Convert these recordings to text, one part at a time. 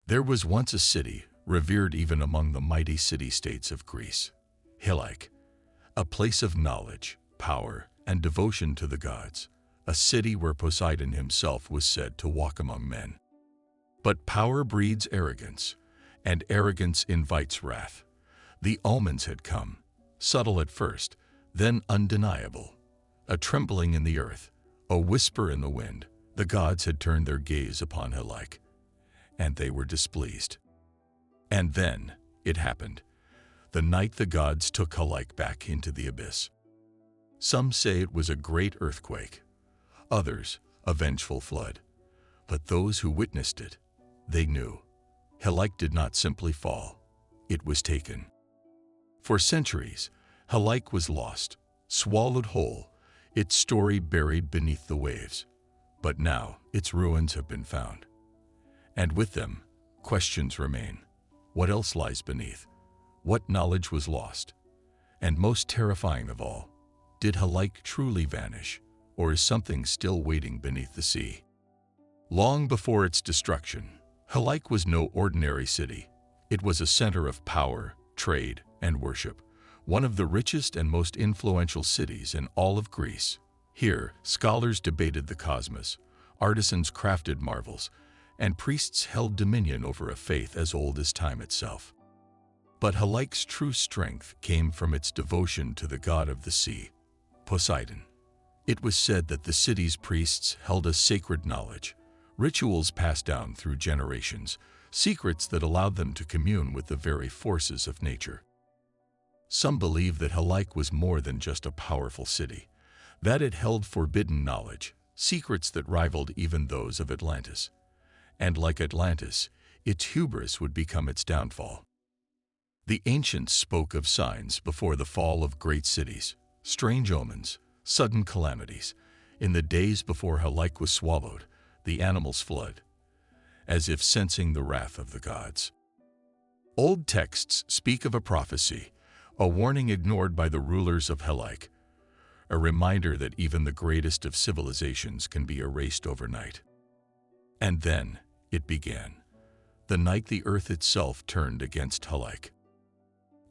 There was once a city, revered even among the mighty city-states of Greece, Helike, a place of knowledge, power, and devotion to the gods, a city where Poseidon himself was said to walk among men. But power breeds arrogance, and arrogance invites wrath. The omens had come, subtle at first, then undeniable. A trembling in the earth, a whisper in the wind. The gods had turned their gaze upon Helike, and they were displeased. And then it happened. The night the gods took Helike back into the abyss. Some say it was a great earthquake, others a vengeful flood. But those who witnessed it, they knew. Helike did not simply fall, it was taken. For centuries, Helike was lost, swallowed whole, its story buried beneath the waves. But now its ruins have been found. And with them, questions remain. What else lies beneath? What knowledge was lost? And most terrifying of all, did Helike truly vanish, or is something still waiting beneath the sea? Long before its destruction, Helike was no ordinary city. It was a center of power, trade, and worship, one of the richest and most influential cities in all of Greece. Here, scholars debated the cosmos, artisans crafted marvels, and priests held dominion over a faith as old as time itself. But Helike's true strength came from its devotion to the god of the sea, Poseidon. It was said that the city's priests held a sacred knowledge, rituals passed down through generations, secrets that allowed them to commune with the very forces of nature. Some believe that Helike was more than just a powerful city, that it held forbidden knowledge, secrets that rivaled even those of Atlantis. And like Atlantis, its hubris would become its downfall. The ancients spoke of signs before the fall of great cities, strange omens, sudden calamities. In the days before Helike was swallowed, the animals fled, as if sensing the wrath of the gods. Old texts speak of a prophecy, a warning ignored by the rulers of Helike, a reminder that even the greatest of civilizations can be erased overnight. And then it began, the night the earth itself turned against Helike.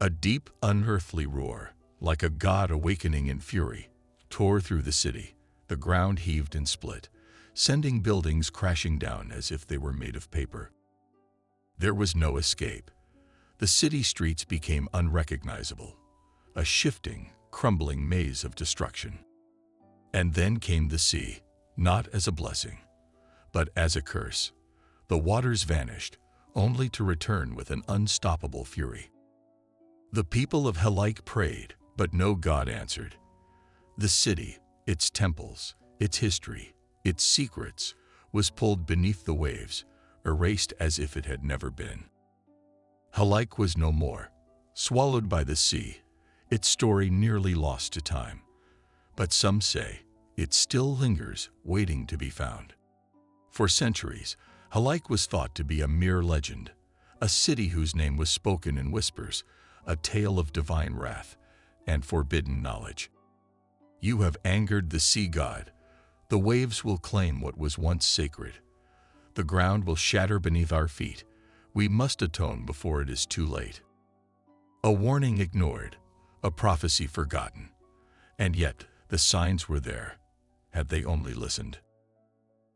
A deep, unearthly roar, like a god awakening in fury, tore through the city. The ground heaved and split, sending buildings crashing down as if they were made of paper. There was no escape. The city streets became unrecognizable, a shifting, crumbling maze of destruction. And then came the sea, not as a blessing, but as a curse. The waters vanished, only to return with an unstoppable fury. The people of Helike prayed, but no god answered. The city, its temples, its history, its secrets, was pulled beneath the waves, erased as if it had never been. Helike was no more, swallowed by the sea, its story nearly lost to time. But some say it still lingers, waiting to be found. For centuries, Helike was thought to be a mere legend, a city whose name was spoken in whispers, a tale of divine wrath and forbidden knowledge. You have angered the sea god. The waves will claim what was once sacred. The ground will shatter beneath our feet. We must atone before it is too late. A warning ignored, a prophecy forgotten. And yet, the signs were there, had they only listened.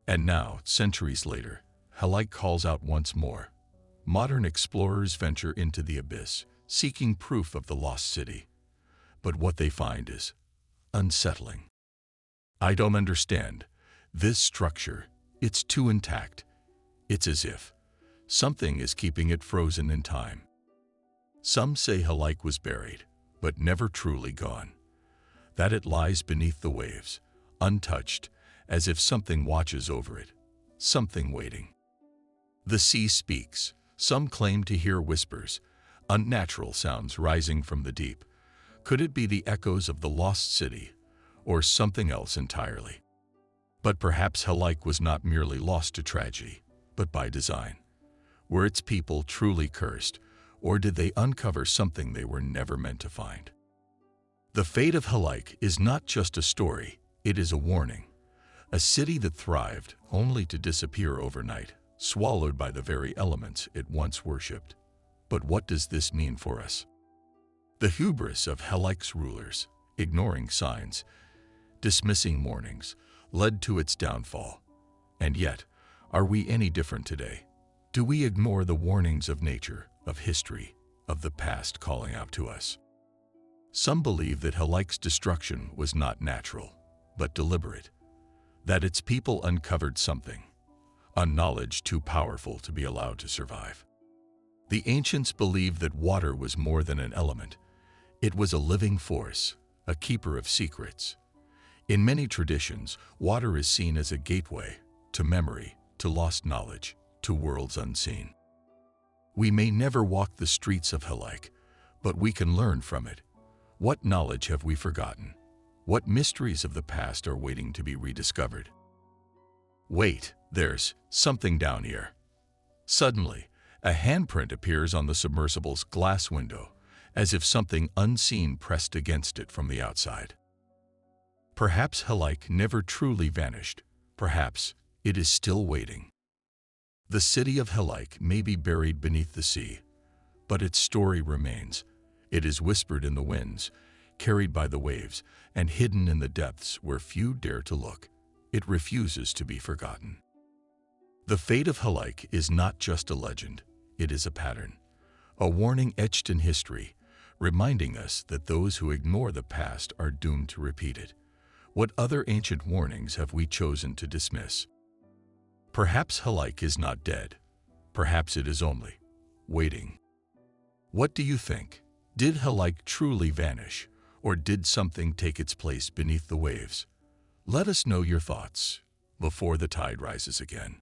And now, centuries later, Helike calls out once more. Modern explorers venture into the abyss, seeking proof of the lost city. But what they find is unsettling. I don't understand. This structure, it's too intact. It's as if something is keeping it frozen in time. Some say Helike was buried, but never truly gone. That it lies beneath the waves, untouched, as if something watches over it, something waiting. The sea speaks. Some claim to hear whispers, unnatural sounds rising from the deep. Could it be the echoes of the lost city, or something else entirely? But perhaps Helike was not merely lost to tragedy, but by design. Were its people truly cursed, or did they uncover something they were never meant to find? The fate of Helike is not just a story, it is a warning. A city that thrived only to disappear overnight, swallowed by the very elements it once worshipped. But what does this mean for us? The hubris of Helike's rulers, ignoring signs, dismissing warnings, led to its downfall. And yet, are we any different today? Do we ignore the warnings of nature, of history, of the past calling out to us? Some believe that Helike's destruction was not natural, but deliberate, that its people uncovered something, a knowledge too powerful to be allowed to survive. The ancients believed that water was more than an element. It was a living force, a keeper of secrets. In many traditions, water is seen as a gateway to memory, to lost knowledge, to worlds unseen. We may never walk the streets of Helike, but we can learn from it. What knowledge have we forgotten? What mysteries of the past are waiting to be rediscovered? Wait, there's something down here. Suddenly, a handprint appears on the submersible's glass window, as if something unseen pressed against it from the outside. Perhaps Helike never truly vanished. Perhaps it is still waiting. The city of Helike may be buried beneath the sea, but its story remains. It is whispered in the winds, carried by the waves, and hidden in the depths where few dare to look. It refuses to be forgotten. The fate of Helike is not just a legend, it is a pattern, a warning etched in history, reminding us that those who ignore the past are doomed to repeat it. What other ancient warnings have we chosen to dismiss? Perhaps Helike is not dead. Perhaps it is only waiting. What do you think? Did Helike truly vanish, or did something take its place beneath the waves? Let us know your thoughts before the tide rises again.